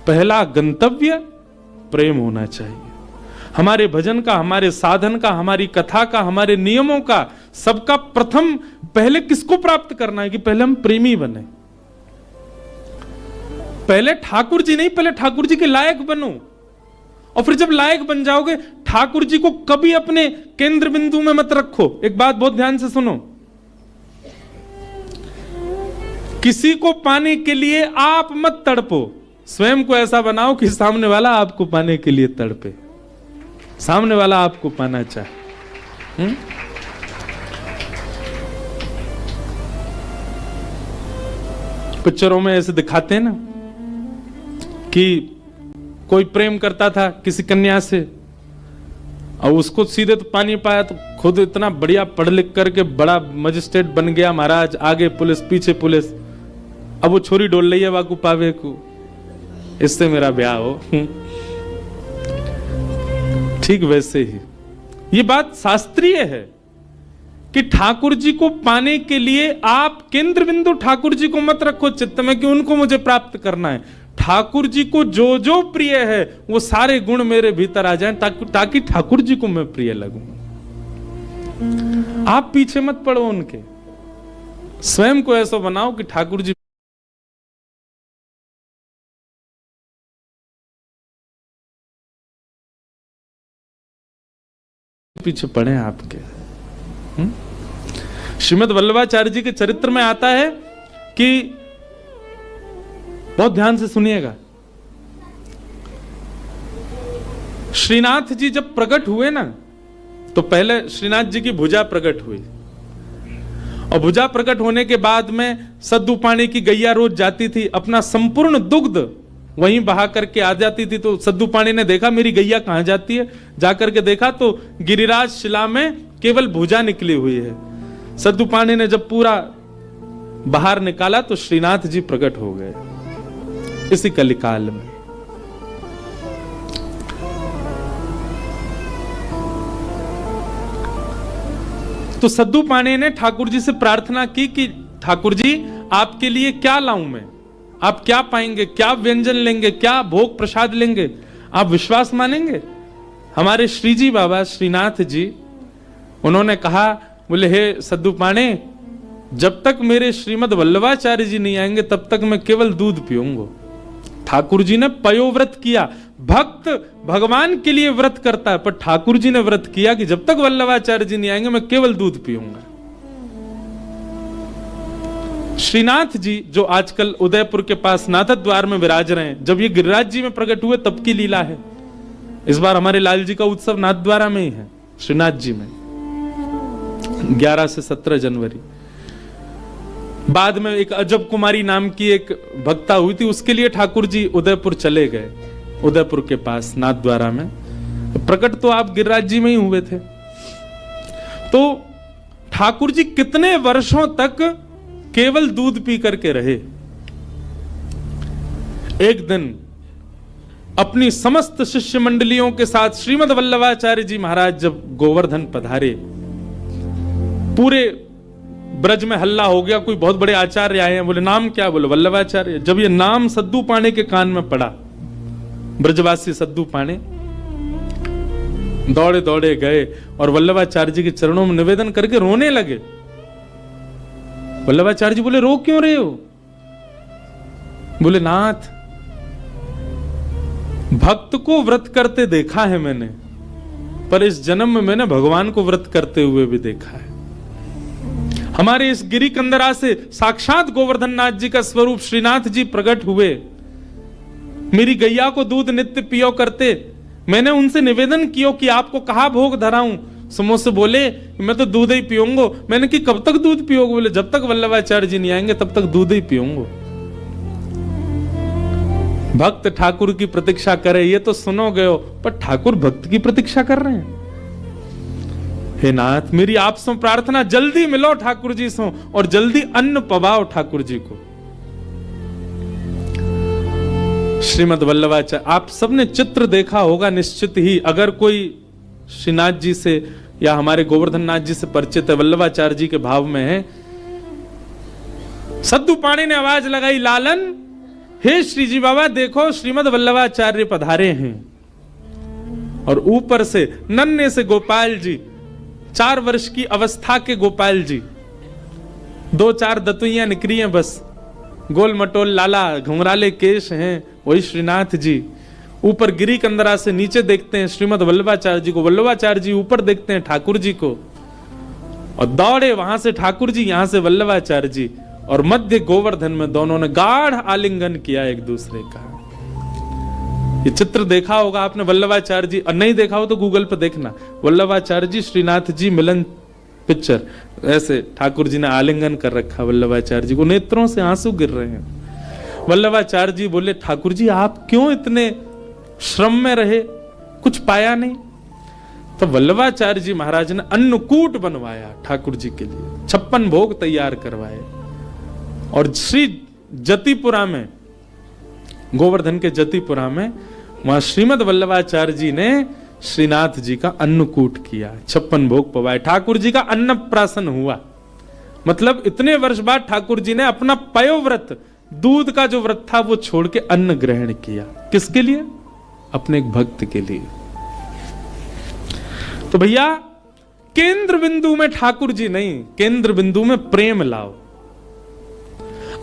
पहला गंतव्य प्रेम होना चाहिए। हमारे भजन का, हमारे साधन का, हमारी कथा का, हमारे नियमों का, सबका प्रथम पहले किसको प्राप्त करना है कि पहले हम प्रेमी बने। पहले ठाकुर जी नहीं, पहले ठाकुर जी के लायक बनो, और फिर जब लायक बन जाओगे ठाकुर जी को कभी अपने केंद्र बिंदु में मत रखो। एक बात बहुत ध्यान से सुनो, किसी को पाने के लिए आप मत तड़पो, स्वयं को ऐसा बनाओ कि सामने वाला आपको पाने के लिए तड़पे, सामने वाला आपको पाना चाहे। पिक्चरों में ऐसे दिखाते हैं ना कि कोई प्रेम करता था किसी कन्या से और उसको सीधे तो पा नहीं पाया, तो खुद इतना बढ़िया पढ़ लिख करके बड़ा मजिस्ट्रेट बन गया महाराज, आगे पुलिस पीछे पुलिस, अब वो छोरी डोल रही है वाकू पावे को, इससे मेरा ब्याह हो। ठीक वैसे ही ये बात शास्त्रीय है कि ठाकुर जी को पाने के लिए आप केंद्र बिंदु ठाकुर जी को मत रखो चित्त में कि उनको मुझे प्राप्त करना है। ठाकुर जी को जो जो प्रिय है वो सारे गुण मेरे भीतर आ जाएं ताकि ठाकुर जी को मैं प्रिय लगूं। आप पीछे मत पड़ो उनके, स्वयं को ऐसा बनाओ कि ठाकुर जी पीछे पड़े आपके। श्रीमद् वल्लभाचार्य जी के चरित्र में आता है कि, बहुत ध्यान से सुनिएगा, श्रीनाथ जी जब प्रकट हुए ना तो पहले श्रीनाथ जी की भुजा प्रकट हुई, और भुजा प्रकट होने के बाद में सद्दू पानी की गैया रोज जाती थी, अपना संपूर्ण दुग्ध वहीं बहा करके आ जाती थी। तो सद्दू पानी ने देखा मेरी गैया कहां जाती है, जाकर के देखा तो गिरिराज शिला में केवल भुजा निकली हुई है। सद्दू पानी ने जब पूरा बाहर निकाला तो श्रीनाथ जी प्रकट हो गए इसी कलिकाल में। तो सद्दू पानी ने ठाकुर जी से प्रार्थना की कि ठाकुर जी आपके लिए क्या लाऊं मैं, आप क्या पाएंगे, क्या व्यंजन लेंगे, क्या भोग प्रसाद लेंगे, आप विश्वास मानेंगे। हमारे श्री जी बाबा श्रीनाथ जी उन्होंने कहा, बोले हे सद्दू पाने, जब तक मेरे श्रीमद् वल्लभाचार्य जी नहीं आएंगे तब तक मैं केवल दूध पीऊंगा। ठाकुर जी ने पयोव्रत किया, भक्त भगवान के लिए व्रत करता है, पर ठाकुर जी ने व्रत किया कि जब तक वल्लभाचार्य जी नहीं आएंगे मैं केवल दूध पीऊंगा। श्रीनाथ जी जो आजकल उदयपुर के पास नाथ द्वार में विराज रहे हैं, जब ये गिरिराज जी में प्रकट हुए तब की लीला है। इस बार हमारे लाल जी का उत्सव नाथ द्वारा में ही है, श्रीनाथ जी में 11 से 17 जनवरी। बाद में एक अजब कुमारी नाम की एक भक्ता हुई थी, उसके लिए ठाकुर जी उदयपुर चले गए, उदयपुर के पास नाथ द्वारा में। प्रकट तो आप गिरिराज जी में ही हुए थे। तो ठाकुर जी कितने वर्षों तक केवल दूध पी करके रहे। एक दिन अपनी समस्त शिष्य मंडलियों के साथ श्रीमद् वल्लभाचार्य जी महाराज जब गोवर्धन पधारे, पूरे ब्रज में हल्ला हो गया, कोई बहुत बड़े आचार्य आए हैं, बोले नाम क्या, बोले वल्लभाचार्य। जब ये नाम सद्दू पाने के कान में पड़ा, ब्रजवासी सद्दू पाने दौड़े दौड़े गए और वल्लभाचार्य जी के चरणों में निवेदन करके रोने लगे। वल्लभाचार्य जी बोले रो क्यों रहे हो? बोले नाथ, भक्त को व्रत करते देखा है मैंने, पर इस जन्म में मैंने भगवान को व्रत करते हुए भी देखा है। हमारे इस गिरी कंदरा से साक्षात गोवर्धन नाथ जी का स्वरूप श्रीनाथ जी प्रकट हुए, मेरी गैया को दूध नित्य पियो करते। मैंने उनसे निवेदन किया कि आपको कहा भोग धराऊं, सुमो से बोले मैं तो दूध ही पीऊंगा। मैंने कि कब तक दूध पियोगे? बोले जब तक वल्लभाचार्य जी नहीं आएंगे तब तक दूध ही पीऊंगा। भक्त ठाकुर की प्रतीक्षा करे ये तो सुनोगे हो, पर ठाकुर भक्त की प्रतीक्षा कर रहे हैं। हे नाथ, मेरी आपसे प्रार्थना, जल्दी मिलो ठाकुर जी से और जल्दी अन्न पवाओ ठाकुर जी को। श्रीमद् वल्लभाचार्य, आप सबने चित्र देखा होगा निश्चित ही, अगर कोई श्रीनाथ जी से या हमारे गोवर्धन नाथ जी से परिचित है, वल्लभाचार्य जी के भाव में है। सद्दू पाणी ने आवाज लगाई, लालन हे श्री जी बाबा देखो श्रीमद वल्लभाचार्य पधारे हैं। और ऊपर से नन्हे से गोपाल जी, 4 वर्ष की अवस्था के गोपाल जी, 2-4 दतुइयां निकली हैं बस, गोल मटोल लाला घुंघराले केश हैं, वही श्रीनाथ जी। ऊपर गिरी कंदरा से नीचे देखते हैं श्रीमद वल्लभाचार्य जी को, वल्लभाचार्य जी ऊपर देखते हैं ठाकुर जी को, और दौड़े वहां से ठाकुर जी, यहां से वल्लभाचार्य जी, और मध्य गोवर्धन में दोनों ने गाढ़ आलिंगन किया एक दूसरे का। ये चित्र देखा होगा आपने वल्लभाचार्य जी, और नहीं देखा हो तो गूगल पे देखना, वल्लभाचार्य जी श्रीनाथ जी मिलन पिक्चर, ऐसे ठाकुर जी ने आलिंगन कर रखा वल्लभाचार्य जी को, नेत्रों से आंसू गिर रहे हैं। वल्लभाचार्य जी बोले ठाकुर जी आप क्यों इतने श्रम में रहे, कुछ पाया नहीं? तो वल्लभाचार्य जी महाराज ने अन्नकूट बनवाया ठाकुर जी के लिए, 56 भोग तैयार करवाए, और श्री जतिपुरा में, गोवर्धन के जतिपुरा में, वहां श्रीमद वल्लभाचार्य जी ने श्रीनाथ जी का अन्नकूट किया, 56 भोग पवाए, ठाकुर जी का अन्नप्राशन हुआ। मतलब इतने वर्ष बाद ठाकुर जी ने अपना पयोव्रत, दूध का जो व्रत था वो छोड़ के अन्न ग्रहण किया। किसके लिए? अपने एक भक्त के लिए। तो भैया केंद्र बिंदु में ठाकुर जी नहीं, केंद्र बिंदु में प्रेम लाओ।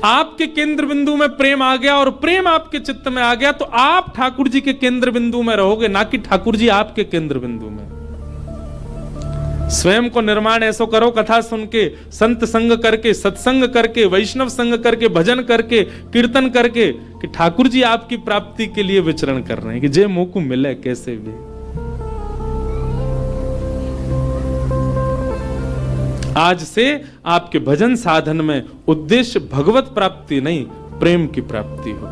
आपके केंद्र बिंदु में प्रेम आ गया और प्रेम आपके चित्त में आ गया तो आप ठाकुर जी के केंद्र बिंदु में रहोगे, ना कि ठाकुर जी आपके केंद्र बिंदु में। स्वयं को निर्माण ऐसो करो, कथा सुन के, संत संग करके, सत्संग करके, वैष्णव संग करके, भजन करके, कीर्तन करके, कि ठाकुर जी आपकी प्राप्ति के लिए विचरण कर रहे हैं, कि जे मुंह को मिले कैसे भी। आज से आपके भजन साधन में उद्देश्य भगवत प्राप्ति नहीं, प्रेम की प्राप्ति हो।